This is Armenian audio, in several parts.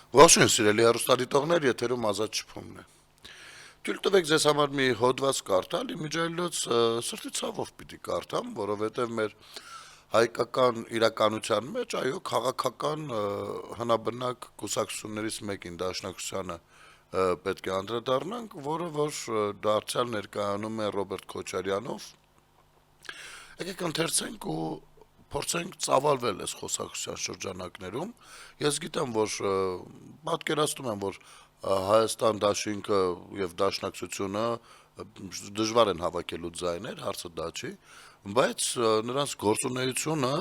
Ողջույն սիրելի հեռուստադիտողներ, եթերում ազատ շփումն է։ Թույլ տվեք ձեզ համար մի հոդված կարդալ, իմիջիայլոց սրտի ցավով պիտի կարդամ, որովհետև մեր հայկական իրականության մեջ, այո, քաղաքական հնաբնակ կուսակցություններից մեկին դաշնակցությանը պետք է անդրադառնանք, որը որ դարձյալ ներկայանում է Ռոբերտ Քոչարյանով։ Եկեք ընթերցենք ու փորձենք ծավալվել այս խոսակցության շրջանակներում։ Ես գիտեմ, որ պատկերացնում եմ, որ Հայաստան դաշինքը եւ դաշնակցությունը դժվար են հավաքելու ձայներ, հարցը դա չի, բայց նրանց գործունեությունը,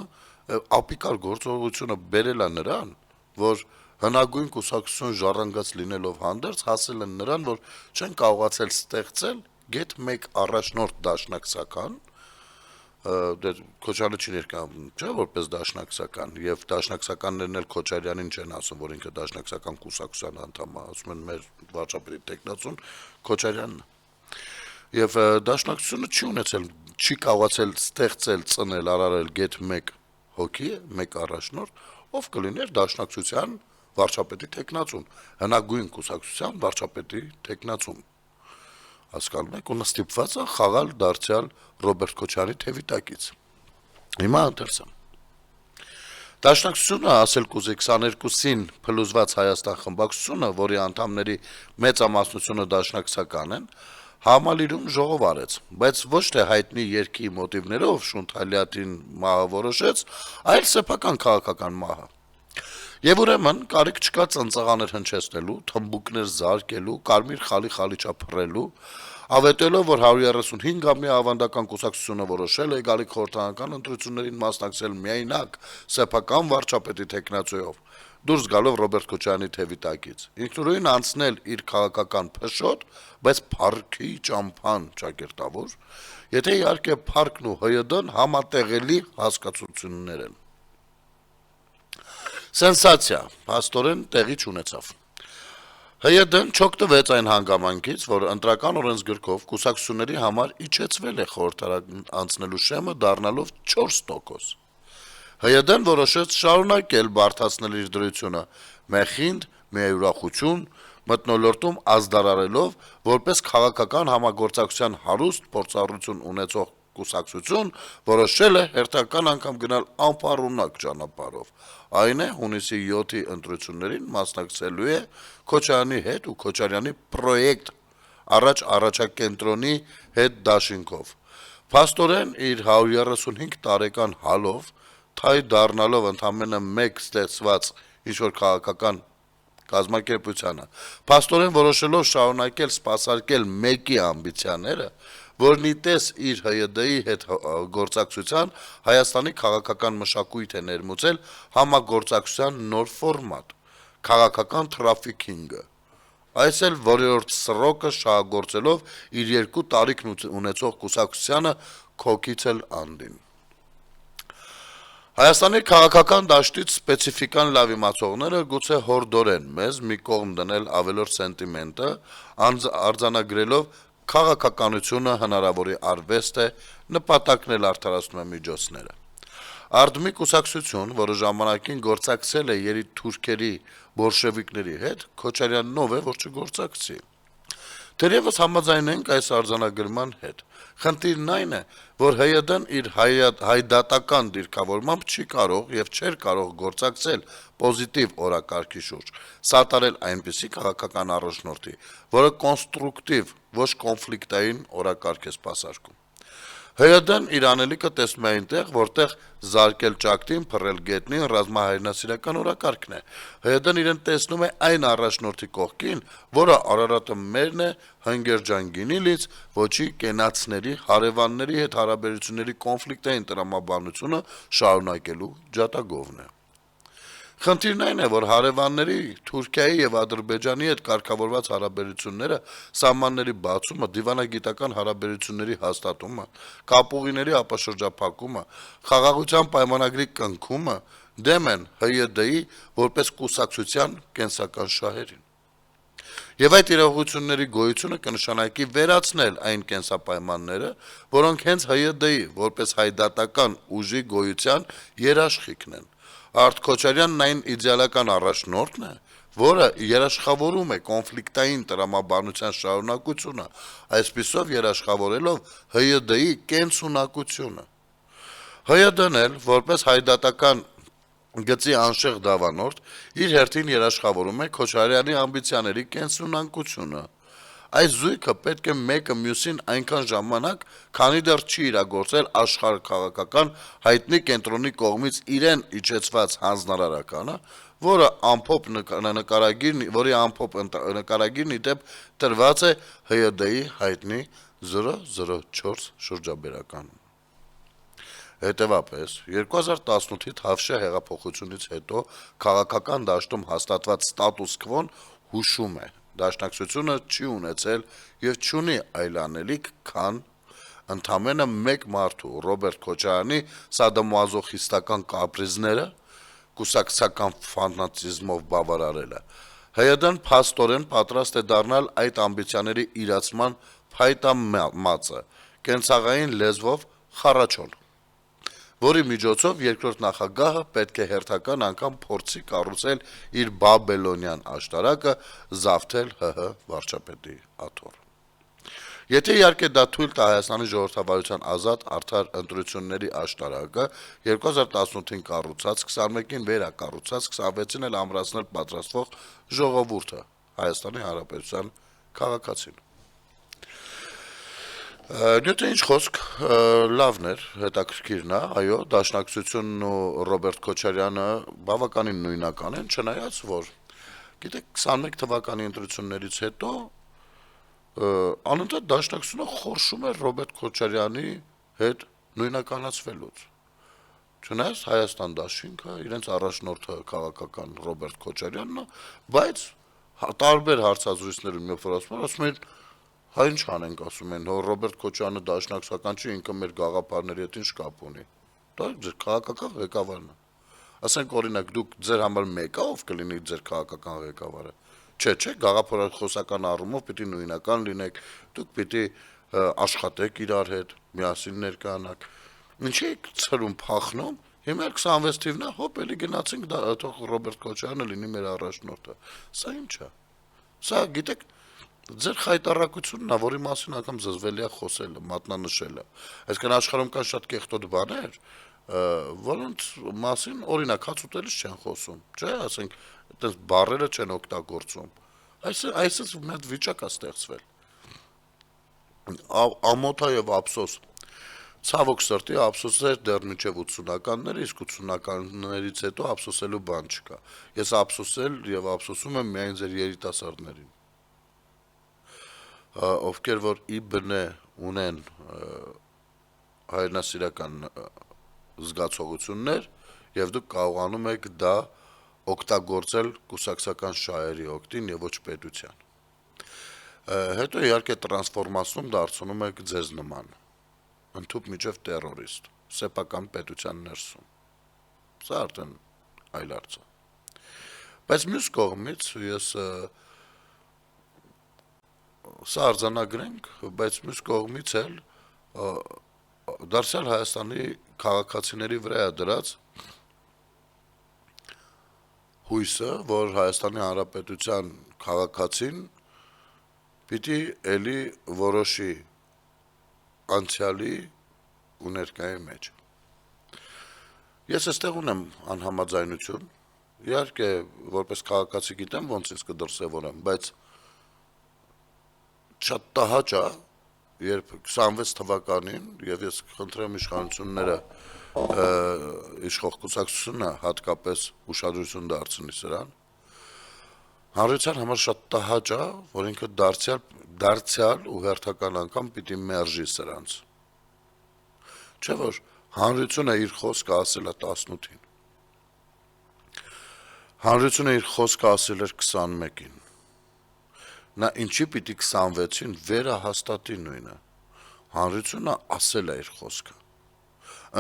ապիկար գործողությունը բերել է նրան, որ հնագույն կուսակցություն ժառանգած լինելով հանդերձ հասել են նրան, որ չեն կարողացել ստեղծել գեթ մեկ առաջնորդ դաշնակցական, Քոչարյանը չի ներկայանում, չէ, որպես դաշնակցական, եւ դաշնակցականներն էլ Քոչարյանին չեն ասում, որ ինքը դաշնակցական կուսակցության անդամ է, ասում են մեր վարչապետի տեխնացուն Քոչարյանն է։ Եվ դաշնակցությունը չի կարողացել ստեղծել, ծնել, արարել գեթ մեկ հոգի, մեկ առաջնորդ, ով կլիներ դաշնակցության վարչապետի տեխնացուն, հնագույն կուսակցության վարչապետի տեխնացուն։ Հասկանում եք, ու ստիպված է խաղալ դարձյալ Ռոբերտ Քոչարյանի թևի տակից։ Հիմա ընթերցեմ։ Դաշնակցությունը, ասել կուզի 22-ին փլուզված Հայաստան խմբակցությունը, որի անդամների մեծամասնությունը դաշնակցական են, համալիրում ժողով արեց, բայց ոչ թե հայտնի երգի մոտիվներով Շունթալյատին մահը որոշեց, այլ սեփական քաղաքական մահը։ Եվ ուրեմն կարիք չկա ծնծաղաներ հնչեցնելու, թմբուկներ զարկելու, կարմիր խալիչա փռելու, ավետելով, որ 135-ամյա ավանդական կուսակցությունը որոշել է գալիք խորհրդարանական ընտրություններին մասնակցել միայնակ սեփական վարչապետի տեխնացուով, դուրս գալով Ռոբերտ Քոչարյանի թևի տակից, ինքնուրույն անցնել իր քաղաքական փշոտ, բայց փառքի ճամփան ճակերտավոր, եթե իհարկե փառքն ու ՀՅԴ-ն համատեղելի հասկացություններ են։ Սենսացիա, փաստորեն տեղի չունեցավ։ ՀՅԴ-ն չօգտվեց այն հանգամանքից, որ ընտրական օրենսգրքով կուսակցությունների համար իջեցվել է խորհրդարան անցնելու շեմը դառնալով 4%։ ՀՅԴ-ն որոշեց շարունակել բարդացնել իր դրությունը մեխինդ, միայուրախություն, մթնոլորտում ազդարարելով, որպես քաղաքական համագործակցության հարուստ փորձառություն ունեցող կուսակցություն որոշել է հերթական անգամ գնալ անփառունակ ճանապարհով, այն է հունիսի 7-ի ընտրություններին մասնակցելու է Քոչարյանի հետ ու Քոչարյանի պրոյեկտ առաջակենտրոնի հետ դաշինքով։ Փաստորեն իր 135 տարեկան հալով, թայ դառնալով ընդամենը մեկ ստեղծված ինչ-որ քաղաքական կազմակերպությանը, փաստորեն որոշելով շարունակել սպասարկել մեկի ամբիցիաները, որն ի տես իր ՀՅԴ-ի հետ գործակցության Հայաստանի քաղաքական մշակույթ է ներմուծել համագործակցության նոր ֆորմատ՝ քաղաքական թրաֆիքինգը, այս էլ որերորդ սռոկը շահագործելով իր 2 տարիքն ունեցող կուսակցությանը քոքից էլ անդին։ Հայաստանի քաղաքական դաշտից սպեցիֆիկան լավ իմացողները գուցե հորդորեն մեզ մի կողմ դնել ավելորդ սենտիմենտը, արձանագրելով քաղաքականությունը հնարավորի արվեստ է, նպատակն էլ արդարացնում է միջոցները։ Արտմի կուսակցություն, որը ժամանակին գործակցել է երիտթուրքերի բոլշևիկների հետ, Քոչարյանն ով է, որ չգործակցի։ Թերևս համաձայնենք այս արձանագրման հետ։ Խնդիրն այն է, որ ՀՅԴ-ն իր հայդատական դիրքավորմամբ չի կարող եւ չէր կարող գործակցել պոզիտիվ օրակարգի շուրջ, սատարել այնպիսի քաղաքական առաջնորդի, որը կոնստրուկտիվ, ոչ կոնֆլիկտային օրակարգ է սպասարկում։ ՀՅԴ-ն իր անելիքը տեսնում է այնտեղ, որտեղ զարկել ճակտին, փռել գետնին ռազմահայրենասիրական օրակարգն է։ ՀՅԴ-ն իրեն տեսնում է այն առաջնորդի կողքին, որը Արարատը մերն է, Հնգերջան գինիլից, ոչի կենացների, հարևանների հետ հարաբերությունների կոնֆլիկտային տրամաբանությունը շարունակելու ջատագովն է։ Խնդիրն այն է, որ հարևանների Թուրքիայի եւ Ադրբեջանի հետ կարգավորված հարաբերությունները, սահմանների բացումը, դիվանագիտական հարաբերությունների հաստատումը, կապուղիների ապաշրջափակումը, խաղաղության պայմանագրի կնքումը դեմ են ՀՅԴ-ի որպես կուսակցության կենսական շահերին։ Եվ այդ իրողությունների գոյությունը կնշանակի վերացնել այն կենսապայմանները, որոնք հենց ՀՅԴ-ի որպես հայդատական ուժի գոյության երաշխիքն են։ Արդ Քոչարյանն այն իդեալական առաջնորդն է, որը երաշխավորում է կոնֆլիկտային տրամաբանության շարունակությունը, այսպիսով երաշխավորելով ՀՅԴ-ի կենսունակությունը։ ՀՅԴ-ն էլ, որպես հայդատական գծի անշեղ դավանորդ, իր հերթին երաշխավորում է Քոչարյանի ամբիցիաների կենսունակությունը։ Այս զույգը պետք է մեկը մյուսին այնքան ժամանակ, քանի դեռ չի իրագործել աշխարհաքաղաքական հայտնի կենտրոնի կողմից իրեն իջեցված հանձնարարականը, որի ամփոփ նկարագիրն ի դեպ տրված է ՀՅԴ-ի հայտնի 004 շրջաբերական։ Հետևաբար 2018-ի Թավշյա հեղափոխությունից հետո քաղաքական դաշտում հաստատված ստատուս քվոն հուշում է. Դաշնակցությունը չի ունեցել եւ չունի այլ անելիք, քան ընդամենը մեկ մարդու Ռոբերտ Քոչարյանի սադոմազոխիստական կապրիզները կուսակցական ֆանատիզմով բավարարելը։ ՀՅԴ-ն փաստորեն պատրաստ է դառնալ այդ ամբիցիաների իրացման փայտամածը, կենցաղային լեզվով խառաչոլ, որի միջոցով երկրորդ նախագահը պետք է հերթական անգամ փորձի կառուցել իր բաբելոնյան աշտարակը, զավթել ՀՀ վարչապետի աթոռը։ Եթե իհարկե դա թույլ տա Հայաստանի ժողովրդավարության ազատ արդար ընտրությունների աշտարակը 2018-ին կառուցած, 21-ին վերակառուցած, 26-ին էլ ամրացնել պատրաստվող ժողովուրդը, Հայաստանի Հանրապետության քաղաքացին։ Նյութը ինչ խոսք, լավն էր, հետաքրքիրն է, այո, Դաշնակցությունն ու Ռոբերտ Քոչարյանը բավականին նույնական են, չնայած որ, գիտեք, 21 թվականի ընտրություններից հետո անընդհատ Դաշնակցությունը խորշում է Ռոբերտ Քոչարյանի հետ նույնականացվելուց։ Չնայած Հայաստան դաշինքը, իրենց առաջնորդը քաղաքական Ռոբերտ Քոչարյանն է, բայց տարբեր հարցազրույցներում երբ որ ասում են, հա ինչ անենք, ասում են, հո Ռոբերտ Քոչյանը դաշնակցական չի, ինքը մեր գաղափարների հետ ինչ կապ ունի։ Դա ձեր քաղաքական ղեկավարն է։ Ասենք օրինակ դուք ձեր համար մեկը ով կլինի ձեր քաղաքական ղեկավարը։ Չէ, գաղափարախոսական առումով պիտի նույնական լինեք, դուք պիտի աշխատեք իրար հետ, միասին ներկայանաք։ Ինչի՞ եք ցրում փախնում։ Հիմա 26 թիվն է, հոպ էլի գնացինք, թող Ռոբերտ Քոչարյանը լինի մեր առաջնորդը։ Սա ի՞նչ է։ Սա գիտեք ձեր խայտարակությունն է, որի մասին անգամ զզվելի է խոսելը, մատնանշելը։ Այսինքն աշխարհում կան շատ կեղտոտ բաներ, որոնց մասին օրինակ հաց ուտելիս չեն խոսում, չէ՞, ասենք, այդպես բառերը չեն օգտագործում։ Այսպես մի հատ վիճակ է ստեղծվել։ Ամոթա եւ ափսոս։ Ցավոք սրտի ափսոսներ դեռ մինչև 80-ականները, իսկ 80-ականներից հետո ափսոսելու բան չկա։ Ես ափսոսել եւ ափսոսում եմ միայն ձեր երիտասարդներին, ովքեր որ ի բնե ունեն հայրենասիրական զգացողություններ եւ դուք կարողանում եք դա օգտագործել կուսակցական շահերի օգտին եւ ոչ պետության։ Հետո իհարկե տրանսֆորմացում դարձնում եք ձեզ նման, ընդհուպ միջև տերորիստ, սեփական պետության ներսում։ Սա արդեն այլ հարց է։ Բայց մյուս կողմից ես սա արձանագրենք, բայց մյուս կողմից էլ դարձյալ Հայաստանի քաղաքացիների վրա է դրած հույսը, որ Հայաստանի Հանրապետության քաղաքացին պիտի էլի որոշի անցյալի ու ներկայի մեջ։ Ես այստեղ ունեմ անհամաձայնություն, իհարկե որպես քաղաքացի գիտեմ ոնց ինձ կդրսևորեմ, բայց շատ տհաճ է, երբ 26 թվականին, եւ ես խնդրեմ իշխանությունները իշխող կուսակցությունը հատկապես ուշադրություն դարձնի սրան, հանրության համար շատ տհաճ է, որ ինքը դարձյալ ու հերթական անգամ պիտի մերժի սրանց։ Չէ՞ որ հանրությունը իր խոսքը ասել է 18-ին, հանրությունը իր խոսքը ասել էր 21-ին, նա ինչի պիտի 26-ին վերահաստատի նույնը, հանրությունը ասել է իր խոսքը,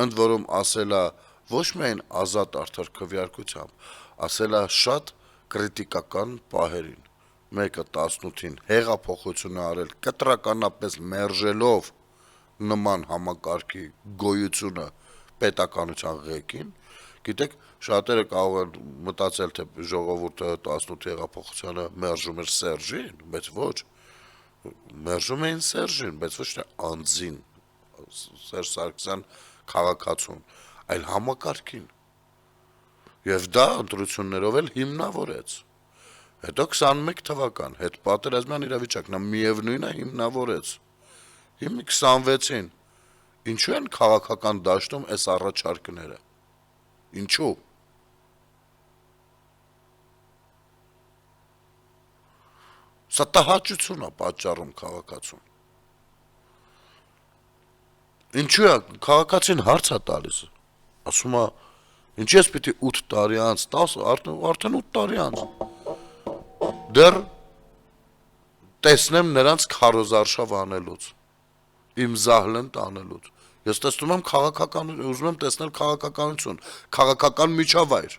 ընդ որում ասել է ոչ միայն ազատ արդար քվեարկությամբ, ասել է շատ կրիտիկական պահերին, մեկը 18-ին հեղափոխություն է արել կտրականապես մերժելով նման համակարգի գոյությունը պետականության ղեկին, Գիտեք, շատերը կարող են մտածել, թե ժողովուրդը 18 հեղափոխությանը մերժում էր Սերժին, բայց ոչ, մերժում էին Սերժին, բայց ոչ թե անձին, Սերժ Սարգսյան քաղաքացուն, այլ համակարգին։ Եվ դա ընտրություններով էլ հիմնավորեց։ Հետո 21 թվական, հետ պատերազմյան իրավիճակ, նա միևնույն է հիմնավորեց։ Հիմա 26-ին, ինչու են քաղաքական դաշտում այս առաջարկները։ Ինչու։ Սա տհաճություն է պատճառում քաղաքացուն։ Ինչու է քաղաքացին հարց է տալիս։ Ասում է, ինչի՞ ես պիտի 8 տարի անց, 10, արդեն 8 տարի անց։ Դեռ տեսնեմ նրանց քարոզարշավ անելուց, իմ զահլենտ անելուց։ Ես տեսնում եմ ուզում եմ տեսնել քաղաքականություն, քաղաքական միջավայր։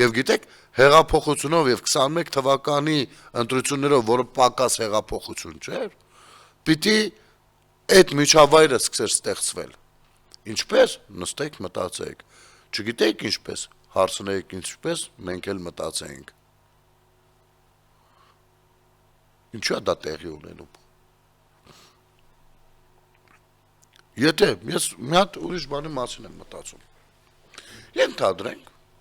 Եվ գիտեք, հեղափոխությունով եւ 21 թվականի ընտրություններով, որը պակաս հեղափոխություն չէր, պիտի այդ միջավայրը սկսեր ստեղծվել։ Ինչպես, նստեք, մտածեք։ Չգիտեք ինչպես, հարցնեիք ինչպես, մենք էլ մտածեինք։ Ինչու է դա տեղի ունենում։ Եթե ես մի հատ ուրիշ բանի մասին եմ մտածում։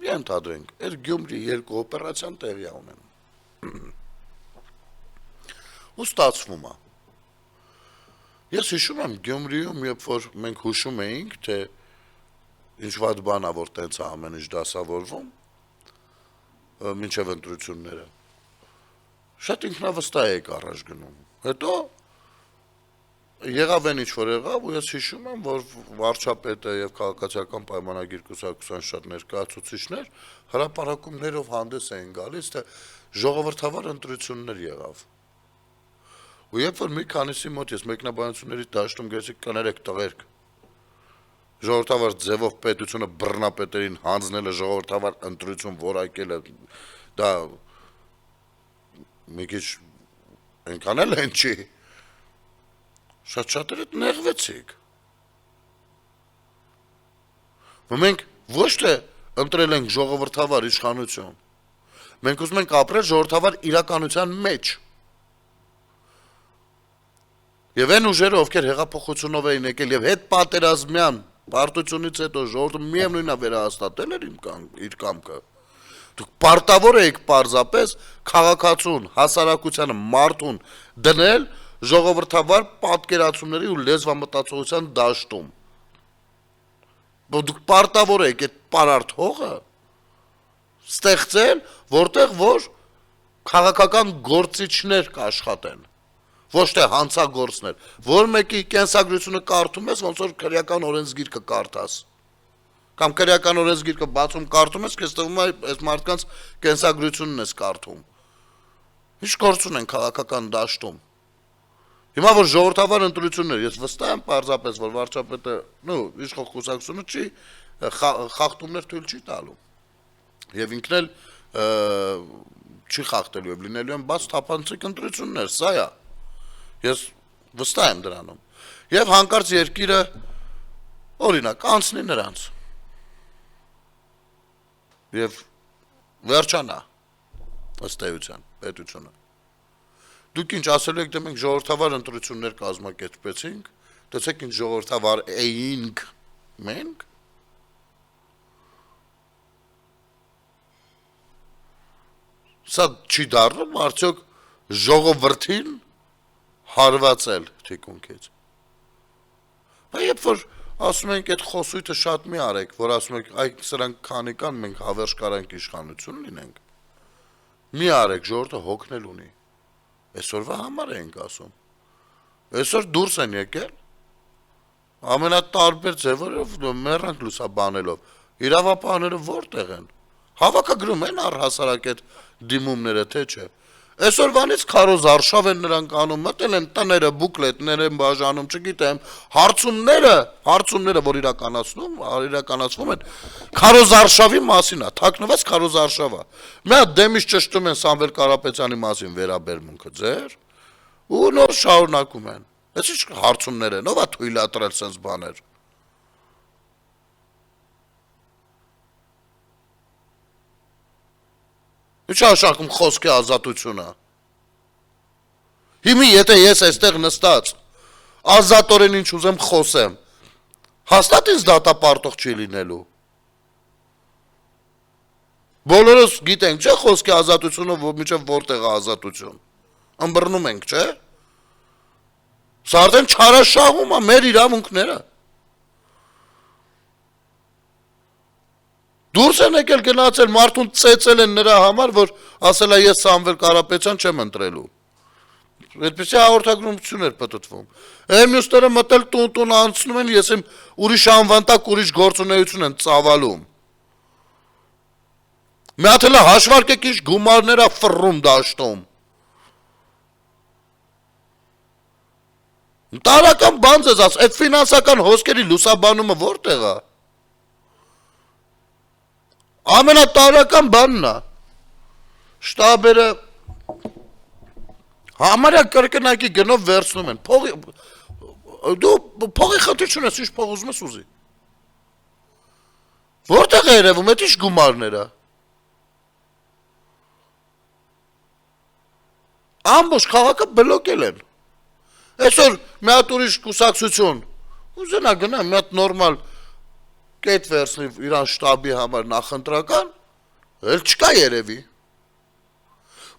Ենթադրենք, այդ Գյումրի երկու օպերացիան տեղի է ունենում։ Ու ստացվում է։ Ես հիշում եմ Գյումրիում, երբ որ մենք հուշում էինք, թե ինչ վատ բան է, որ տենց է ամեն ինչ դասավորվում, մինչև ընտրությունները։ Շատ ինքնավստահ եք առաջ գնում։ Հետո եղավ այն ինչ որ եղավ, ու ես հիշում եմ, որ վարչապետը եւ քաղաքացիական պայմանագիր կուսակցության շատ ներկայացուցիչներ հրապարակումներով հանդես էին գալիս, թե ժողովրդավար ընտրություններ եղավ։ Ու երբ որ մի քանիսի մոտ ես մեկնաբանությունների դաշտում գեցի կներեք տղերք, ժողովրդավար ձևով պետությունը բռնապետերին հանձնելը, ժողովրդավար ընտրություն որակելը, դա մի քիչ այնքան էլ են չի։ Շատ-շատերը նեղվեցիք։ Մենք ոչ թե ընտրել ենք ժողովրդավար իշխանություն, մենք ուզում ենք ապրել ժողովրդավար իրականության մեջ։ Եվ այն ուժերը, ովքեր հեղափոխությունով էին եկել եւ հետ պատերազմյան պարտությունից հետո ժողովուրդը միևնույնն է վերահաստատել էր իր կամքը։ Դուք պարտավոր եք պարզապես քաղաքացուն, հասարակությանը, մարդուն դնել ժողովրդավար պատկերացումների ու լեզվամտածողության դաշտում։ Դուք պարտավոր եք այդ պարարտ հողը ստեղծել, որտեղ որ քաղաքական գործիչներ կաշխատեն, ոչ թե հանցագործներ, որ մեկի կենսագրությունը կարդում ես, ոնց որ քրեական օրենսգիրքը կարդաս։ Կամ քրեական օրենսգիրքը բացում կարդում ես, քեզ թվում է այս մարդկանց կենսագրությունն ես կարդում։ Ինչ գործ ունեն քաղաքական դաշտում։ Հիմա որ ժողովրդավար ընտրություններ, ես վստահ եմ պարզապես, որ վարչապետը, իշխող կուսակցությունը չի խախտումներ թույլ չի տալու։ Եվ ինքն էլ չի խախտելու եւ լինելու են բաց թափանցիկ ընտրություններ, սա է։ Ես վստահ եմ դրանում։ Եվ հանկարծ երկիրը օրինակ անցնի նրանց։ Եվ վերջանա ըստ էության պետությունը։ Դուք ինչ ասելու եք, դե մենք ժողովրդավար ընտրություններ կազմակերպեցինք, տեսեք ինչ ժողովրդավար էինք մենք։ Սա չի դառնում արդյոք ժողովրդին հարվածել թիկունքից։ Բայց երբ որ ասում ենք այդ խոսույթը շատ մի արեք, որ ասում եք այ սրանք քանի կան, մենք հավերժ կարանք իշխանություն լինենք։ Մի արեք, ժողովուրդը հոգնել ունի։ Այսօրվա համար ենք ասում։ Այսօր դուրս են եկել ամենատարբեր ձևերով մեռանք լուսաբանելով։ Իրավապահները որտեղ են։ Հավաքագրում են առհասարակ այդ դիմումները, թե չէ։ Այսօրվանից քարոզարշավ են նրանք անում, մտել են տները, բուկլետներ են բաժանում, չգիտեմ, հարցումները, որ իրականացվում են, քարոզարշավի մասին է, թաքնված քարոզարշավը։ Մի հատ դեմից ճշտում են Սամվել Կարապետյանի մասին վերաբերմունքը ձեր, ու նոր շարունակում են։ Այս ինչ հարցումներ են, ով է թույլատրել sense բաներ։ Ինչի աշակում խոսքի ազատությունը։ Հիմի եթե ես այստեղ նստած ազատորեն ինչ ուզեմ խոսեմ, հաստատ ինձ դատապարտող չի լինելու։ Բոլորս գիտենք, չէ՞ խոսքի ազատությունը մինչև որտեղ է ազատություն։ Ըմբռնում ենք, չէ՞։ Սա արդեն չարաշահում է մեր իրավունքները։ Դուրս են եկել գնացել, մարդուն ծեծել են նրա համար, որ ասել է ես Սամվել Կարապետյան չեմ ընտրելու։ Այդպիսի հաղորդագրություն էր պտտվում։ Մյուսները մտել տուն անցնում են, ես եմ ուրիշ անվան տակ ուրիշ գործունեություն են ծավալում։ Մի հատ էլ հաշվարկեք ինչ գումարներ է ֆռում դաշտում։ Տարական բան ձեզ ասած, այդ ֆինանսական հոսքերի լուսաբանումը որտեղ է։ Ամենատարական բանն է։ Շտաբերը համարյա կրկնակի գնով վերցնում են։ Դու փողի խնդիր չունես, ինչ փող ուզում ես ուզի։ Որտեղ է երևում այդ ինչ գումարները։ Ամբողջ քաղաքը բլոկել են։ Այսօր մի հատ ուրիշ կուսակցություն ուզենա գնա մի հատ նորմալ կետ վերցնի իրան շտաբի համար նախընտրական, էլ չկա երևի։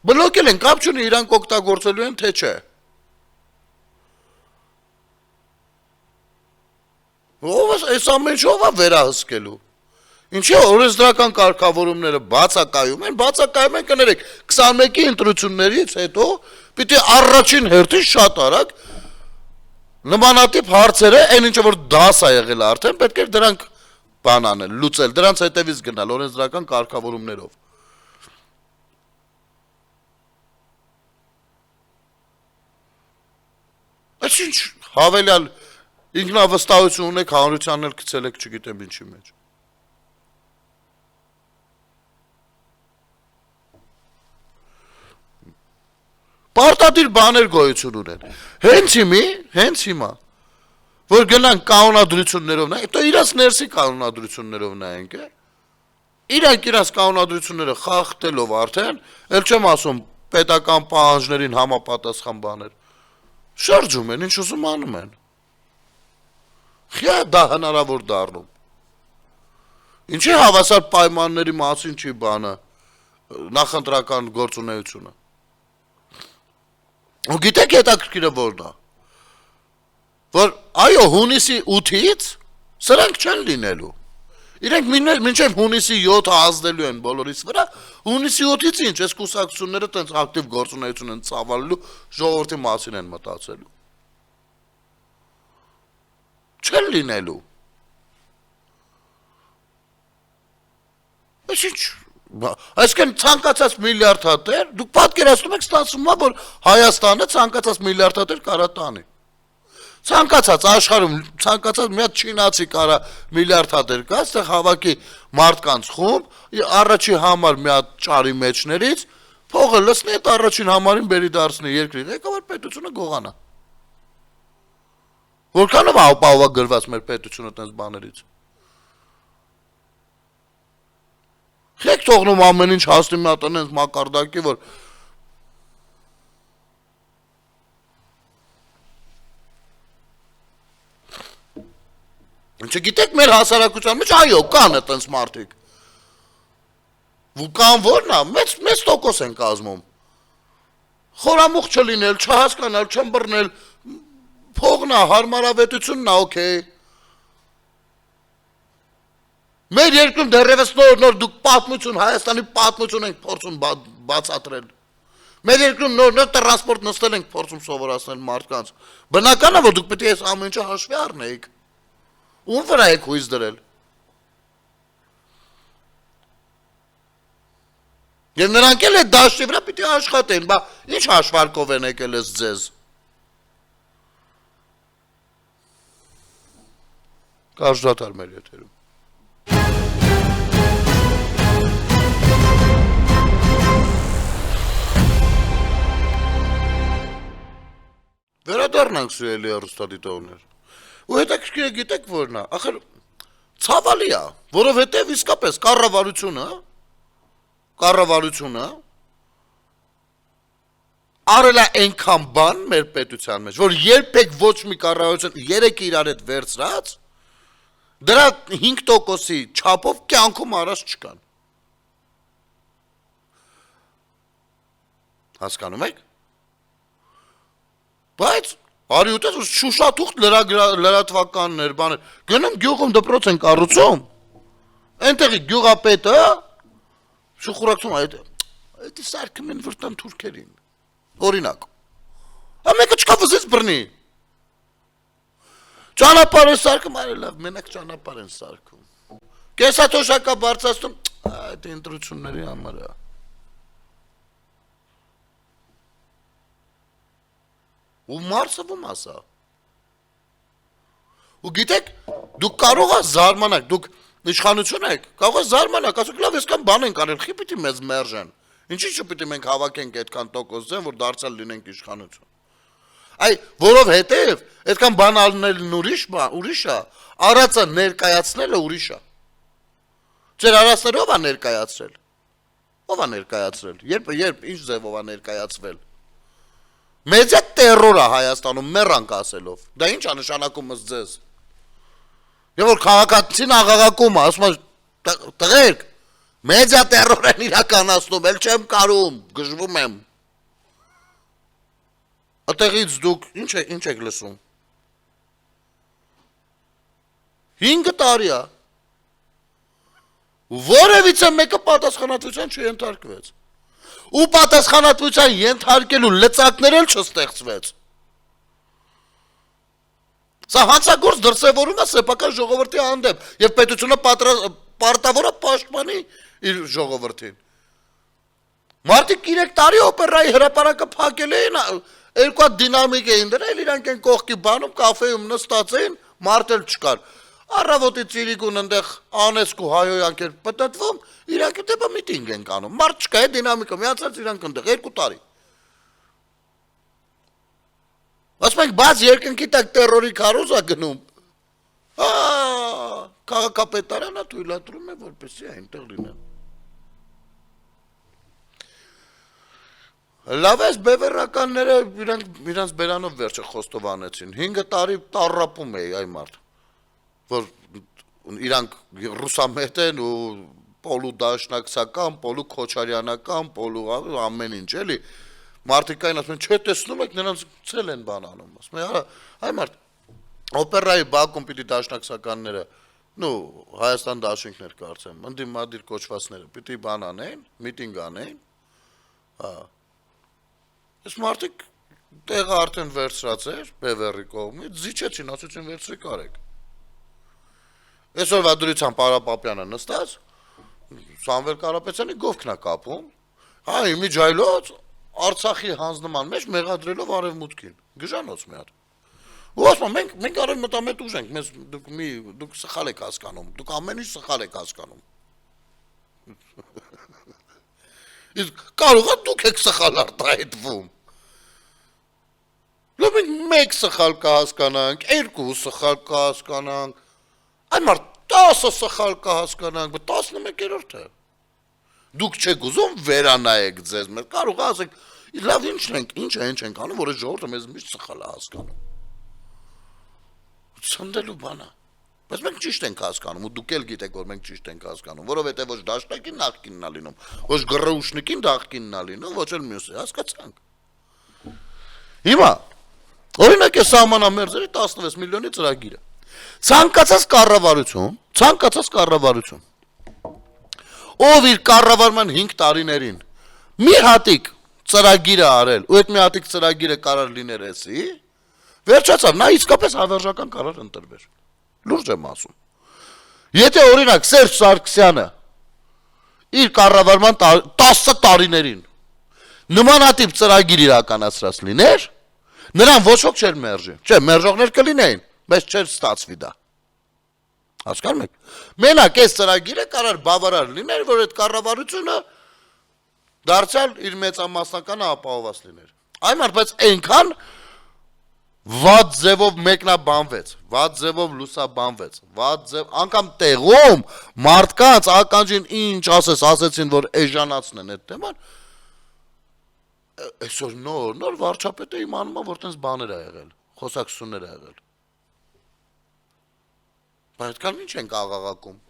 Բլոկել են, կապ չունի իրանք օգտագործելու են, թե չէ։ Այս ամեն ինչով է վերահսկելու։ Ինչի օրենսդրական կարգավորումները բացակայում են, կներեք, 21-ի ընտրություններից հետո պիտի առաջին հերթին շատ արագ նմանատիպ հարցերը, այն ինչը որ դաս է եղել արդեն, պետք է դրանք բան անել, լուծել, դրանց հետևից գնալ օրենսդրական կարգավորումներով։ Այս ինչ հավելյալ ինքնավստահություն ունեք, հանրությանն էլ գցել եք, չգիտեմ ինչի մեջ։ Պարտադիր բաներ գոյություն ունեն։ Հենց հիմա, որ գնանք կանոնադրություններով նայենք, તો իրաց ներսի կանոնադրություններով նայենք, իրանք իրաց կանոնադրությունները խախտելով արդեն, էլ չեմ ասում պետական պահանջներին համապատասխան բաներ, շրջում են, ինչ ուզում անում են։ Խիա դա հնարավոր դառնում։ Ինչի հավասար պայմանների մասին չի բանը, նախընտրական գործունեությունը։ Ու գիտեք հետաքրքիրը որն է, որ այո հունիսի 8-ից սրանք չեն լինելու, իրենք մինչև հունիսի 7-ը ազդելու են բոլորիս վրա, հունիսի 8-ից ինչ, այս կուսակցությունները տենց ակտիվ գործունեություն են ծավալելու, ժողովրդի մասին են մտածելու, չեն լինելու, այս ինչ, այսինքն ցանկացած միլիարդ հատեր, դուք պատկերացնում եք ստացվում է, որ Հայաստանը ցանկացած միլիարդ հատեր կարա տանի։ Ցանկացած աշխարհում, ցանկացած մի հատ չինացի կարա միլիարդ հատեր կա, այստեղ հավաքի մարդկանց խումբ, առաջի համար մի հատ ճարի մեջներից, փողը լցնի, այդ առաջին համարին բերի դարձնի երկրի, եկավար պետությունը գողանա։ Որքանով ապահովագրված մեր պետությունը տենց բաներից։ Եք թողնում ամեն ինչ հասնի մի հատ այնպես մակարդակի, որ Չգիտեք մեր հասարակության մեջ, այո, կան այտենց մարդիկ։ Կան որն է, մեծ տոկոս են կազմում։ Խորամուխ չլինել, չհասկանալ, չըմբռնել, փողն է, հարմարավետությունն է, օքեյ։ Մեր երկրում դեռևս նոր դուք պատմություն, Հայաստանի պատմություն ենք փորձում բացատրել։ Մեր երկրում նոր տրանսպորտ նստել ենք փորձում սովորացնել մարդկանց։ Բնական է, որ դուք պետք է այս ամեն ինչը հաշվի առնեիք։ Ում վրա եք հույս դրել։ Եվ նրանք էլ այդ դաշտի վրա պիտի աշխատեն, բա ինչ հաշվարկով են եկել ես ձեզ։ Կարժդատար մեր եթերում։ Վերադառնանք սուելի առուստադիտողներ։ Ու հետաքրքիր գիտեք որն է, ախր ցավալի է, որովհետև իսկապես կառավարությունը կառավարությունը արել է այնքան բան մեր պետության մեջ, որ երբեք ոչ մի կառավարություն 3 իրար հետ վերցրած դրա 5%-ի չափով կյանքում արած չկան։ Հասկանում եք։ Բայց արիուտես շուշաթուղթ լրատվականներ, բաներ, գնում գյուղում դպրոց են կառուցում, այնտեղի գյուղապետը շուխուրակցում այդ սարքում են վրտան թուրքերին, օրինակ, մեկը չկա վզից բրնի, ճանապարհ են սարքում, արի լավ, մենակ ճանապարհ են սարքում, կեսաթոշակա բարձրացնում, այդ ընտրությունների համար է։ Ու մարսվում ասա։ Ու գիտեք, դուք կարող եք զարմանալ, դուք իշխանություն եք, կարող եք զարմանալ, ասեք լավ, այսքան բան ենք արել, խի պիտի մեզ մերժեն։ Ինչի՞ չպիտի մենք հավաքենք այդքան տոկոսեն, որ դարձյալ լինենք իշխանություն։ Այ որովհետև այդքան բան անելն ուրիշ է, արածը ներկայացնելը ուրիշ է։ Ձեր արածները ով է ներկայացրել։ Ով է ներկայացրել։ Երբ ինչ ձևով է ներկայացվել։ Մեծա տերոր է Հայաստանում մեռանք ասելով։ Դա ինչ է նշանակում ըստ ձեզ։ Եվ որ քաղաքացին աղաղակում է, ասում է տղերք, մեծա տերոր են իրականացնում, էլ չեմ կարում, գժվում եմ։ Այդտեղից դուք ինչ եք լսում։ 5 տարի է։ Որևիցե մեկը պատասխանատվության չենթարկվեց։ Ու պատասխանատվության ենթարկելու լծակներ էլ չստեղծվեց։ Սա հանցագործ դրսևորում է սեփական ժողովրդի հանդեպ եւ պետությունը պարտավոր է պաշտպանի իր ժողովրդին։ Մարդիկ 3 տարի օպերայի հրապարակը փակել էին, երկու հատ դինամիկ էին դրել, իրանք են կողքի բանում կաֆեում նստած էին, մարդ էլ չկար։ Առավոտի ծիրիկուն ընդեղ անեսք ու հայոյանք էր պտտվում, իրանք դեպա միտինգ են կանում, մարդ չկա է դինամիկը, միացած իրանք ընդեղ 2 տարի։ Ասում ենք, բաց երկնքի տակ տերորի քարոզ է գնում, քաղաքապետարանը թույլատրում է, որպեսզի այնտեղ լինեն։ Լավ ես բևեռականները իրանց բերանով վերջը խոստովանեցին, 5 տարի տառապում էի այ մարդ, որ իրանք ռուսամետ են ու պոլու դաշնակցական, պոլու քոչարյանական, պոլու ամեն ինչ էլի, մարդիկ այն ասում են, չէ տեսնում եք, նրանց ցել են բան անում, ասում են, այ մարդ, օպերայի Բաքվում պիտի դաշնակցականները, Հայաստան դաշինքներ կարծեմ, ընդդիմադիր կոչվածները պիտի բան անեն, միտինգ անեն, այս մարդիկ տեղը արդեն վերցրած էր, բևեռի կողմից, զիջեցին, ասեցին վերցրեք արեք։ Այսօրվա դրությամբ Արա Պապյանը նստած, Սամվել Կարապետյանի գովքն է կապում, իմիջայլոց Արցախի հանձնման մեջ մեղադրելով արևմուտքին, գժանոց մի հատ։ Ու ասում մենք արևմտամետ ուժ ենք, մեզ դուք սխալ եք հասկանում, դուք ամեն ինչ սխալ եք հասկանում։ Իսկ կարող է դուք եք սխալ արտահայտվում։ Լավ մենք սխալ կհասկանանք, 2 սխալ կհասկանանք, այն մարդ 10 սխալ կհասկանանք, 11-րդը։ Դուք չեք ուզում վերանայեք ձեզ, մեր կարող է ասեք, լավ ինչ ենք անում, որ այս ժողովուրդը մեզ միշտ սխալ է հասկանում։ Ցնդելու բան է։ Բայց մենք ճիշտ ենք հասկանում, ու դուք էլ գիտեք, որ մենք ճիշտ ենք հասկանում, որովհետև ոչ դաշնակին նախկինն է լինում, ոչ գրուշնիկին նախկինն է լինում, ոչ էլ մյուսը, հասկացանք։ Հիմա օրինակ է սահմանամերձերի 16 միլիոնի ծրագիրը։ Ցանկացած կառավարություն, ով իր կառավարման 5 տարիներին մի հատիկ ծրագիրը արել, ու այդ մի հատիկ ծրագիրը կարող լիներ էսի, վերջացավ, նա իսկապես հավերժական կարող ընտրվեր։ Լուրջ եմ ասում։ Եթե օրինակ Սերժ Սարգսյանը իր կառավարման 10 տարիներին նմանատիպ ծրագիր իրականացրած լիներ, նրան ոչ ոք չէր մերժի։ Չէ, մերժողներ կլինեին, բայց չէր ստացվի դա։ Հասկանում եք։ Մենակ այս ծրագիրը կարող բավարար լիներ, որ այդ կառավարությունը դարձյալ իր մեծամասնականը ապահովված լիներ։ Այն մարդ, բայց այնքան Վատ ձևով մեկնաբանվեց, վատ ձևով լուսաբանվեց, վատ ձև անգամ տեղում մարդկանց ականջին ինչ ասեցին, որ էժանացնեն այդ թեման, այսօր նոր վարչապետը իմանում է, որ տենց բաներ ա եղել, խոսակցություններ ա եղել։ Բայց այդքան ինչ ենք աղաղակում։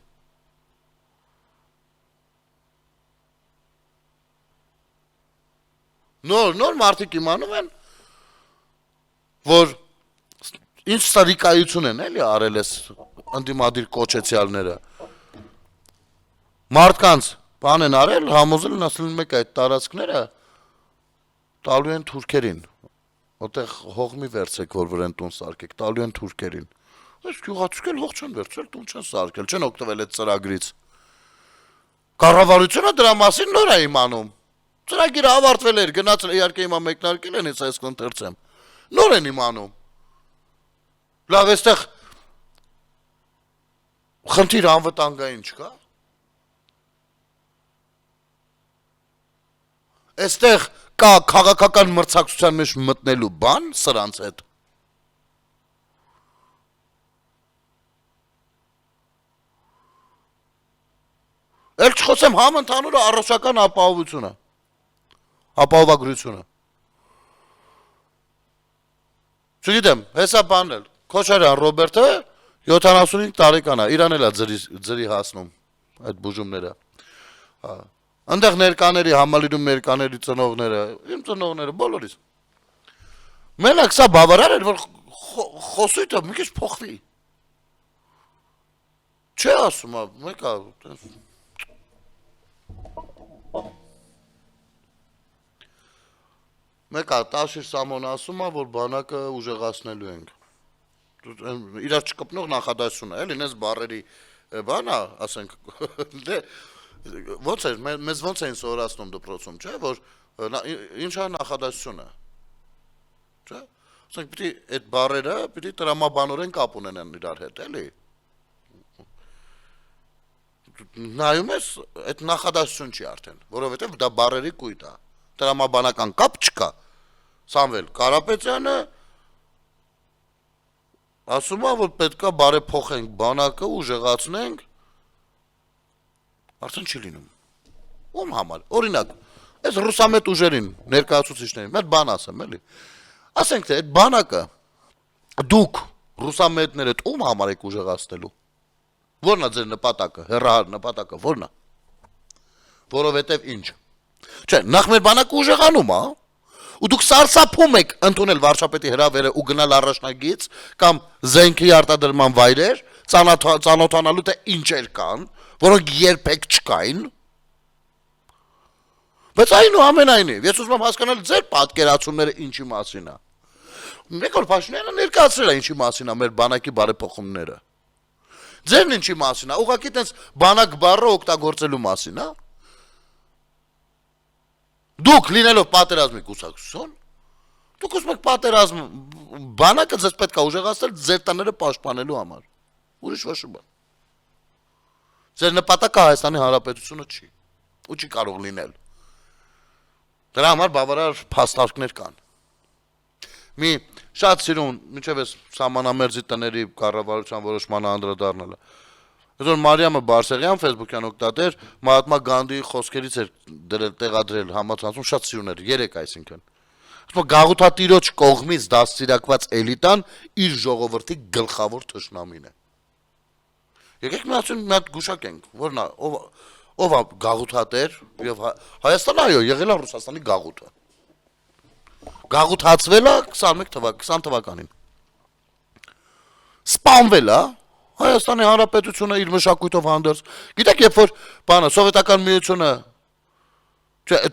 Նոր մարդիկ իմանում են, որ ինչ սարիկայություն են էլի արել ես ընդդիմադիր կոչեցյալները։ Մարդկանց բան են արել, համոզել են ասել մեկ այդ տարածքները տալու են թուրքերին։ Որտեղ հողմի վերցեք, որ վրան տուն սարքեք, տալու են թուրքերին։ Այս գյուղացուկել հող չեն վերցրել, տուն չեն սարքել, չեն օգտվել այդ ծրագրից։ Կառավարությունը դրա մասին նոր է իմանում։ Ծրագիրը ավարտվել էր, գնացել իհարկե հիմա մեկնարկել են, այս կընթերցեմ։ Նոր են իմանում։ Լավ, այստեղ խնդիր անվտանգային չկա։ Այստեղ կա քաղաքական մրցակցության մեջ մտնելու բան սրանց հետ։ Էլ չխոսեմ համընդհանուր առողջական ապահովությունը, ապահովագրությունը։ Չգիտեմ, հեսա բանն էլ, Քոչարյան Ռոբերտը 75 տարեկան է, իրան էլ է ձրի հասնում այդ բուժումները։ Այնտեղ ներկաների, համալիրում ներկաների ծնողները, իմ ծնողները, բոլորիս։ Մենակ սա բավարար էր, որ խոսույթը մի քիչ փոխվի։ Չէ ասում, մեկա Մեկա Տաշիր Սամոն ասում է, որ բանակը ուժեղացնելու ենք։ Իրար չկպնող նախադասություն է, էլի, նես բառերի բան է, ասենք, ոնց էր, մեզ ոնց էին սովորացնում դպրոցում, չէ, որ ինչ է նախադասությունը, չէ, ասենք, պիտի այդ բառերը, պիտի տրամաբանորեն կապ ունենան իրար հետ, էլի, նայում ես, այդ նախադասություն չի արդեն, որովհետև դա բառերի կույտ է, տրամաբանական կապ չկա, Սամվել Կարապետյանը ասում է, որ պետքա բարեփոխենք բանակը, ուժեղացնենք, արդեն չի լինում։ Ում համար, օրինակ, այս ռուսամետ ուժերին, ներկայացուցիչներին, մեր բան ասեմ, էլի, ասենք թե այդ բանակը, դուք ռուսամետները ում համար եք ուժեղացնելու, որն է ձեր նպատակը, հեռահար նպատակը, որն է, որովհետև ինչ, չէ, նախ մեր բանակը ուժեղանում, ու դուք սարսափում եք ընդունել վարչապետի հրավերը ու գնալ առաջնագից կամ զենքի արտադրման վայրեր, ծանոթանալու թե ինչեր կան, որոնք երբեք չկային, բայց այնուամենայնիվ, ես ուզում եմ հասկանալ ձեր պատկերացումները ինչի մասին է։ Նիկոլ Փաշինյանը ներկայացրել է ինչի մասին է մեր բանակի բարեփոխումները։ Ձերն ինչի մասին է, ուղղակի տենց բանակ բառը օգտագործելու մասին, հա։ Դուք լինելով պատերազմի կուսակցություն, դուք ուզում եք պատերազմ բանակը ձեզ պետք է ուժեղացնել ձեր տները պաշտպանելու համար։ Ուրիշ ոչ բան։ Ձեր նպատակը Հայաստանի Հանրապետությունը չի ու չի կարող լինել։ Դրա համար բավարար փաստարկներ կան։ Մի շատ սիրուն, մինչև ես սահմանամերձի տների կառավարության որոշմանը անդրադառնալը։ Այսօր Մարիամը Բարսեղյան, Facebook-յան օգտատեր, Մահատմա Գանդիի խոսքերից էր տեղադրել համացանցում, շատ սիրուն էր, 3 այսինքն։ Ասում գաղութատիրոջ կողմից դաստիարակված էլիտան իր ժողովրդի գլխավոր թշնամին է։ Եկեք մի հատ գուշակենք, որն է, ով է գաղութատեր եւ Հայաստանը այո, եղել է Ռուսաստանի գաղութը։ Գաղութացվել է 20 թվականին։ Սպանվել է Հայաստանի Հանրապետությունը իր մշակույթով հանդերձ։ Գիտեք, երբ որ բանը սովետական միությունը,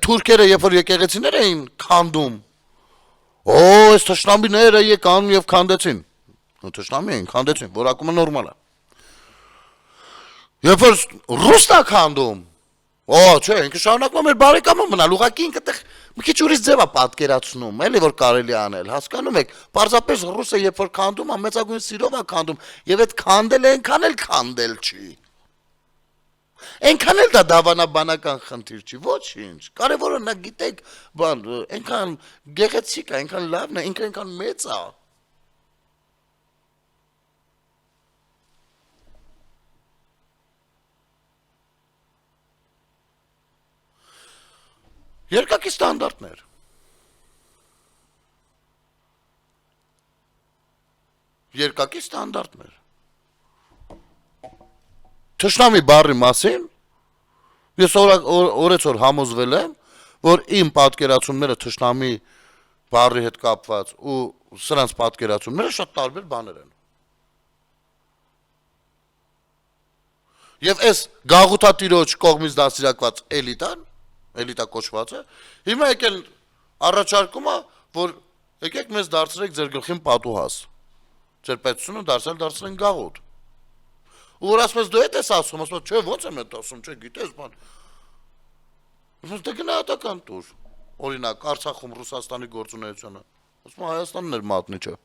թուրքերը երբ որ եկեղեցիներ էին քանդում, այս թշնամիները եկան եւ քանդեցին։ Թշնամի էին, քանդեցին, որակումը նորմալ է։ Երբ որ ռուսն է քանդում, չէ, ինքը շարունակում է բարեկամը մնալ, ուղղակի ինքը տեղ մի քիչ ուրիշ ձև է պատկերացնում, էլի որ կարելի անել, հասկանում եք, պարզապես ռուսը երբ որ քանդում է, մեծագույն սիրով է քանդում, եւ այդ քանդելը այնքան էլ քանդել չի։ Այնքան էլ դա դավանաբանական խնդիր չի, ոչինչ։ Կարևորը նա գիտեք, բան, այնքան գեղեցիկ է, այնքան լավն է, ինքը այնքան մեծ է։ Երկակի ստանդարտներ։ Երկակի ստանդարտներ։ Թշնամի բառի մասին ես օրեցօր համոզվել եմ, որ իմ պատկերացումները թշնամի բառի հետ կապված ու սրանց պատկերացումները շատ տարբեր բաներ են։ Եվ այս գաղութատիրոջ կողմից դաստիարակված էլիտա կոչվածը, հիմա եկել առաջարկում է, որ եկեք մեզ դարձրեք ձեր գլխին պատուհաս, ձեր պետությունը դարձրեն գաղութ։ Ու որ ասում ես դու ես ասում, ասում ես չէ ոնց եմ այդ ասում, չէ գիտես բան։ Ասում ես դե գնահատական տուր, օրինակ Արցախում Ռուսաստանի գործունեությունը, ասում Հայաստանն էր մատնիչը։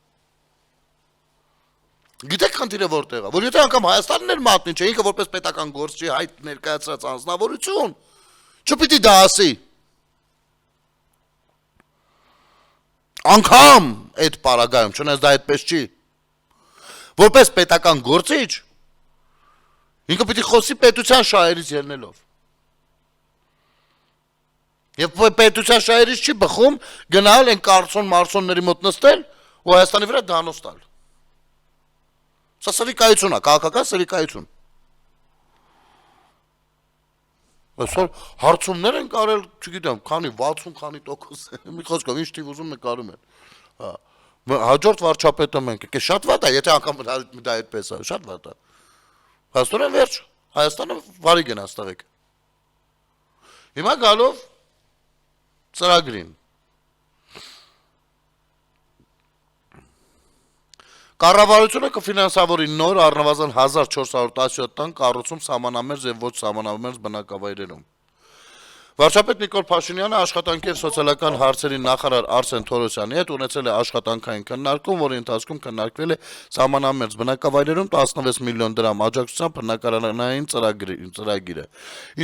Գիտեք խնդիրը որտեղ է, որ եթե անգամ Հայաստանն էր մատնիչը, ինքը որպես պետական գործչի հայտ ներկայացրած անձնավորություն, չպիտի դա ասի։ Անգամ այդ պարագայում, չնայած դա այդպես չի։ Որպես պետական գործիչ, ինքը պիտի խոսի պետության շահերից ելնելով։ Եվ պետության շահերից չի բխում գնալ են կարծոն մարսոնների մոտ նստել ու Հայաստանի վրա դանոց տալ։ Սա սրիկայություն է, քաղաքական սրիկայություն։ Այսօր հարցումներ են կարել, չգիտեմ, քանի 60, քանի տոկոս, մի խոսքով ինչ թիվ ուզում են կարում են։ Հաջորդ վարչապետը մենք, շատ վատ է, եթե անգամ դա այդպես է, շատ վատ է։ Փաստորեն վերջ, Հայաստանը վարի գնաց տղեկ։ Հիմա գալով ծրագրին։ Կառավարությունը կֆինանսավորի նոր առնվազն 1417 տան կառուցում սահմանամերձ եւ ոչ սահմանամերձ բնակավայրերում։ Վարչապետ Նիկոլ Փաշինյանը աշխատանքի եւ սոցիալական հարցերի նախարար Արսեն Թորոսյանի հետ ունեցել է աշխատանքային քննարկում, որի ընթացքում քննարկվել է սահմանամերձ բնակավայրերում 16 միլիոն դրամ աջակցությամբ բնակարանային ծրագիրը։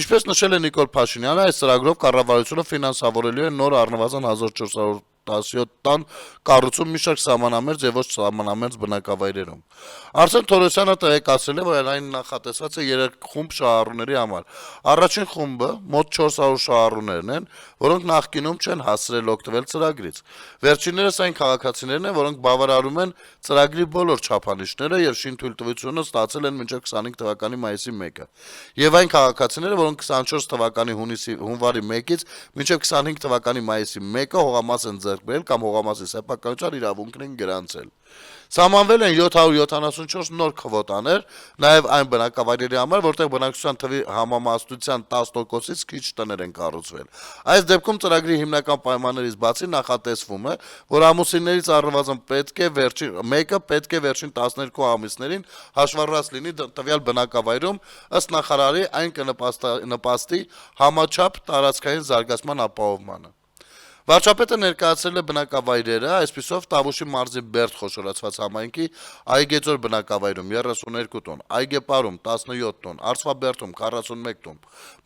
Ինչպես նշել է Նիկոլ Փաշինյանը, այս ծրագրով կառավարությունը ֆինանսավորելու է նոր առնվազն 1417 տան կառուցում մի շարք սահմանամերձ եւ ոչ սահմանամերձ բնակավայրերում։ Արսեն Թորոսյանը տեղեկացրել է, որ այն նախատեսված է 3 խումբ շահառուների համար։ Առաջին խումբը մոտ 400 շահառուներն են, որոնք նախկինում չեն հասցրել օգտվել ծրագրից։ Վերջիններս այն քաղաքացիներն են, որոնք բավարարում են ծրագրի բոլոր չափանիշները եւ շինթույլտվությունը ստացել են մինչեւ 25 թվականի մայիսի 1-ը։ Եվ այն քաղաքացիները, որոնք 24 թվականի հունվարի 1-ից մինչեւ 25 թվականի մայիսի 1-ը հողամաս են ձեռք բերել կամ հողամասի սեփականության իրավունքն են գրանցել։ Սահմանվել են 774 նոր քվոտաներ, նաև այն բնակավայրերի համար, որտեղ բնակչության թվի համամասնության 10%-ից քիչ տներ են կառուցվել։ Այս դեպքում ծրագրի հիմնական պայմաններից բացի նախատեսվում է, որ ամուսիններից առնվազն մեկը պետք է վերջին 12 ամիսներին հաշվառված լինի տվյալ բնակավայրում, ըստ նախարարի այն կնպաստի համաչափ տարածքային զարգացման ապահովմանը։ Վարչապետը ներկայացրել է բնակավայրերը, այսպիսով Տավուշի մարզի Բերդ խոշորացված համայնքի Այգեձոր բնակավայրում 32 տոն, Այգեպարում 17 տոն, Արցվաբերդում 41 տոն,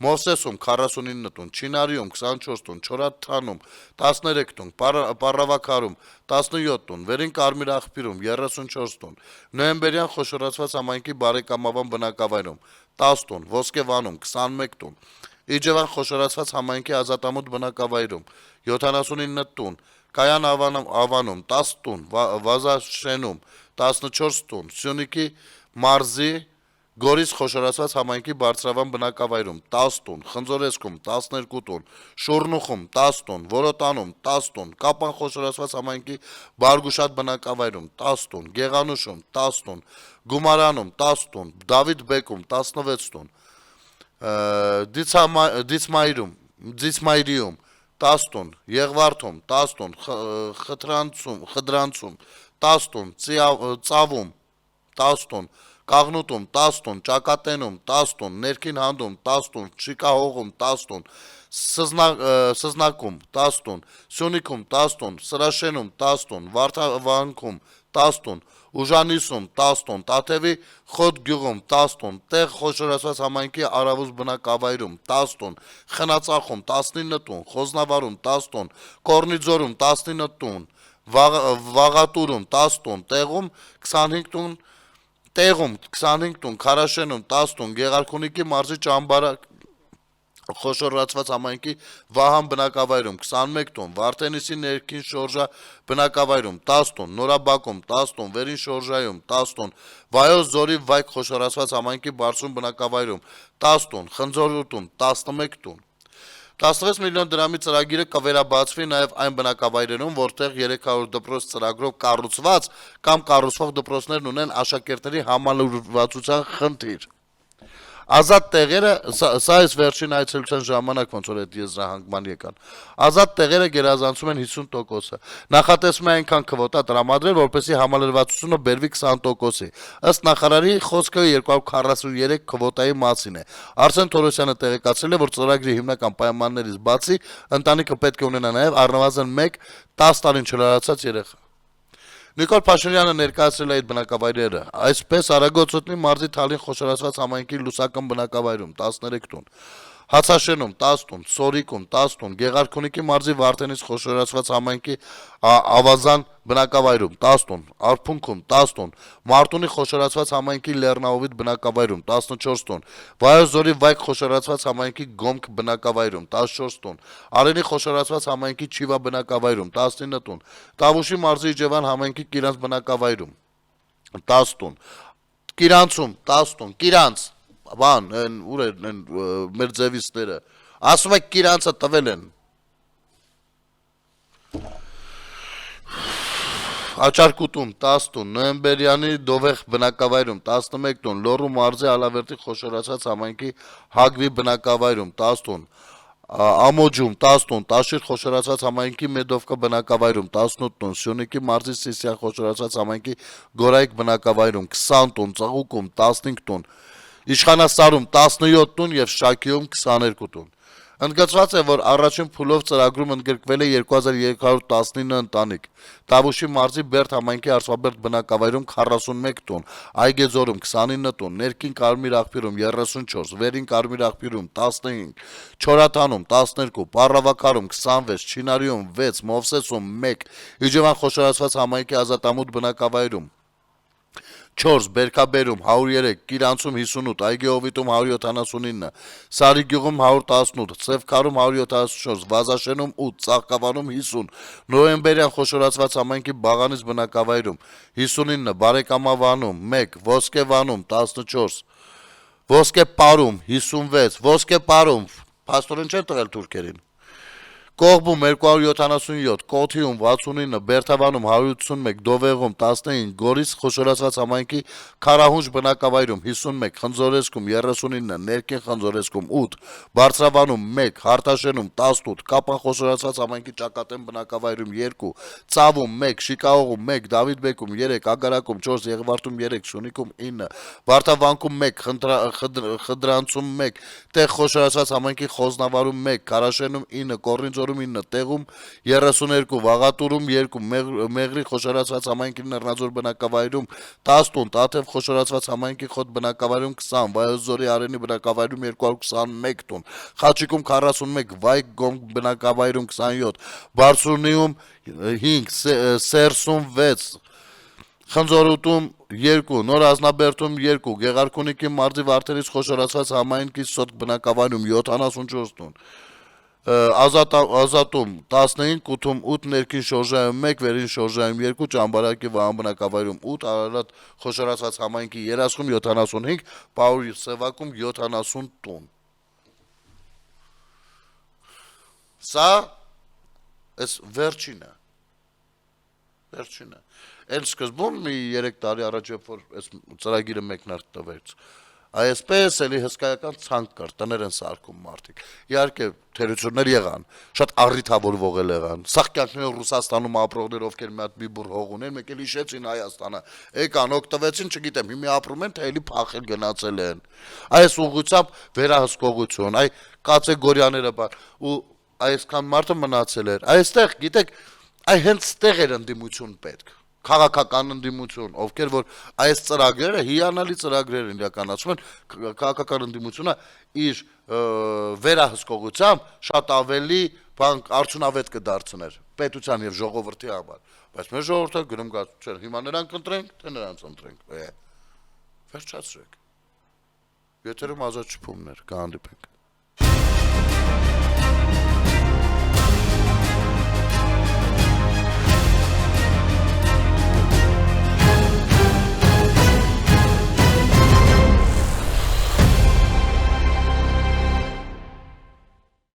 Մովսեսում 49 տոն, Չինարիում 24 տոն, Չորաթանում 13 տոն, Պառավաքարում 17 տոն, Վերին Կարմիր աղբյուրում 34 տոն, Նոյեմբերյան խոշորացված համայնքի Բարեկամավան բնակավայրում 10 տոն, Ոսկեվանում 21 տոն, Իջևան խոշորացված համայնքի Ազատամուտ բնակավայրում 79 տուն, Կայան Ավանում 10 տուն, Վազաշենում 14 տուն, Սյունիքի մարզի Գորիս խոշորացված համայնքի Բարձրավան բնակավայրում 10 տուն, Խնձորեսկում 12 տուն, Շուռնուխում 10 տուն, Որոտանում 10 տուն, Կապան խոշորացված համայնքի Բարգուշատ բնակավայրում 10 տուն, Գեղանուշում 10 տուն, Գումարանում 10 տուն, Դավիթբեկում 16 տուն, Դիցմայրիում 10 տուն, Եղվարդում 10 տուն, Խդրանցում 10 տուն, Ծավում 10 տուն, Կաղնուտում 10 տուն, Ճակատենում 10 տուն, Ներքին Հանդում 10 տուն, Շիկահողում 10 տուն, Սզնակում 10 տուն, Սյունիքում 10 տուն, Սրաշենում 10 տուն, Վարդավանքում 10 տուն, Ուժանիսում 10 տոն, Տաթևի Խոտ գյուղում 10 տոն, Տեղ խոշորացված համայնքի Արավուզ բնակավայրում 10 տոն, Խնածախում 19 տոն, Խոզնավարում 10 տոն, Կորնիձորում 19 տոն, Վաղատուրում 10 տոն, Տեղում 25 տոն, Քարաշենում 10 տոն, Գեղարքունիքի մարզի խոշորացված համայնքի Վահան բնակավայրում 21 տոն, Վարդենիսի ներքին շորժա բնակավայրում 10 տոն, Նորաբակում 10 տոն, Վերին շորժայում 10 տոն, Վայոց ձորի Վայք խոշորացված համայնքի Բարձուն բնակավայրում 10 տոն, Խնձորուտում 11 տոն։ 16 միլիոն դրամի ծրագիրը կվերաբացվի նաև այն բնակավայրերում, որտեղ 300 դպրոց ծրագրով կառուցված կամ կառուցվող դպրոցներն ունեն աշակերտների համալրվածության խնդիր։ Ազատ տեղերը, սա այս վերջին այցելության ժամանակ ոնց որ այդ եզրահանգման եկան։ Ազատ տեղերը գերազանցում են 50%-ը։ Նախատեսվում է այնքան քվոտա տրամադրել, որպեսզի համալրվածությունը բերվի 20%-ի։ Ըստ նախարարի խոսքը 243 քվոտայի մասին է։ Արսեն Թորոսյանը տեղեկացրել է, որ ծրագրի հիմնական պայմաններից բացի ընտանիքը պետք է ունենա նաև առնվազն 1 10 տարին չլարացած երեխա։ Նիկոլ Փաշինյանը ներկայացրել է այդ բնակավայրերը, այսպես Արագոցոտնի մարզի Թալին խոշորացված համայնքի Լուսական բնակավայրում 13 տոն, Հացաշենում 10 տոն, Սորիկում 10 տոն, Գեղարքունիքի մարզի Վարդենիս խոշորացված համայնքի Ավազան բնակավայրում 10 տոն, Արփունքում 10 տոն, Մարտունի խոշորացված համայնքի Լեռնահովիտ բնակավայրում 14 տոն, Վայոց ձորի Վայք խոշորացված համայնքի Գոմք բնակավայրում 14 տոն, Արենի խոշորացված համայնքի Չիվա բնակավայրում 19 տոն, Տավուշի մարզի Իջևան համայնքի Կիրանց բնակավայրում 10 տոն, Կիրանցում 10 տոն, Կիրանց, բան, ուր են մեր ձևիստները, ասում եք Կիրանցը տվել են, Աչարկուտում 10 տոն, Նոյեմբերյանի Դովեղ բնակավայրում 11 տոն, Լոռու մարզի Ալավերդի խոշորացած համայնքի Հագվի բնակավայրում 10 տոն, Ամոջում 10 տոն, Տաշիր խոշորացած համայնքի Մեդովկա բնակավայրում 18 տոն, Սյունիքի մարզի Սիսիան խոշորացած համայնքի Գորայք բնակավայրում 20 տոն, Ծաղուկում 15 տոն, Իշխանասարում 17 տոն եւ Շաքիում 22 տոն։ Ընդգծված է, որ առաջին փուլով ծրագրում ընդգրկվել է 2319 ընտանիք, Տավուշի մարզի Բերդ համայնքի Արծվաբերդ բնակավայրում 41 տոն, Այգեձորում 29 տոն, Ներքին Կարմիր աղբյուրում 34, Վերին Կարմիր աղբյուրում 15, Չորաթանում 12, Պառավաքարում 26, Չինարիում 6, Մովսեսում 1, Իջևան խոշորացված համայնքի Ազատամուտ բնակավայրում 4, Բերքաբերում 103, Կիրանցում 58, Այգեհովիտում 179, Սարիգյուղում 118, Սևքարում 174, Վազաշենում 8, Ծաղկավանում 50, Նոյեմբերյան խոշորացված համայնքի Բաղանից բնակավայրում 59, Բարեկամավանում 1, Ոսկեվանում 14, Ոսկեպարում 56, Ոսկեպարում, փաստորեն չեն տվել թուրքերին, Կողբում 277, Կոթիում 69, Բերթավանում 181, Դովեղում 15, Գորիս խոշորացված համայնքի Քարահունջ բնակավայրում 51, Խնձորեսկում 39, Ներքին Խնձորեսկում 8, Բարձրավանում 1, Հարտաշենում 18, Կապան խոշորացված համայնքի Ճակատեն բնակավայրում 2, Ծավում 1, Շիկահողում 1, Դավիթբեկում 3, Ագարակում 4, Եղվարդում 3, Շունիկում 9, Վարդավանքում 1, Խդրանցում 1, Տեղ խոշորացված համայնքի Խոզնավարում 1, Քարաշենում 9, Կորինձ 9, Տեղում 32, Վաղատուրում 2, Մեղրի խոշորացված համայնքի Լեռնաձոր բնակավայրում 10 տոն, Տաթև խոշորացված համայնքի Խոտ բնակավայրում 20, Վայոց ձորի Արենի բնակավայրում 221 տոն, Խաչիկում 41, Վայք Գոմ բնակավայրում 27, Բարսունիում 5, Սերսում 6, Խնձորուտում 2, Նոր Ազնաբերդում 2, Գեղարքունիքի մարզի Վարդենիս խոշորացված համայնքի Սոտ բնակավայրում 74 տոն, Ազատում 15, Կութում 8, Ներքին շորժայում 1, Վերին շորժայում 2, Ճամբարակի Վահան բնակավայրում 8, Արարատ խոշորացված համայնքի Երասխում 75, Պաուր Սևակում 70 տոն։ Սա այս վերջինը։ Էլ սկզբում մի 3 տարի առաջ, երբ որ այս ծրագիրը մեկնարկվեց, այսպես էլի հսկայական ցանկ կար, տներ են սարքում մարդիկ։ Իհարկե թերություններ եղան, շատ առիթավորվող եղան։ Սաղ կյանքներով Ռուսաստանում ապրողներ, ովքեր մի հատ մի բուր հող ունեն, մեկ էլ հիշեցին Հայաստանը։ Եկան, օգտվեցին, չգիտեմ, հիմա ապրում են, թե էլի փախել գնացել են։ Այս ուղղությամբ վերահսկողություն, այ կատեգորիաները բան, ու այսքան մարդը մնացել էր։ Այստեղ, գիտեք, այ հենց ստեղ էր ընդդիմություն պետք։ Քաղաքական ընդդիմություն, ովքեր որ այս ծրագրերը հիանալի ծրագրեր են իրականացում են, քաղաքական ընդդիմությունը իր վերահսկողությամբ շատ ավելի արդյունավետ կդարձներ պետության եւ ժողովրդի համար, բայց մեր ժողովուրդը գնում գա, չէ, հիմա նրանք ընտրենք, թե նրանց ընտրենք, վերջացրեք։ Եթերում Ազատ շփումներ, կհանդիպենք։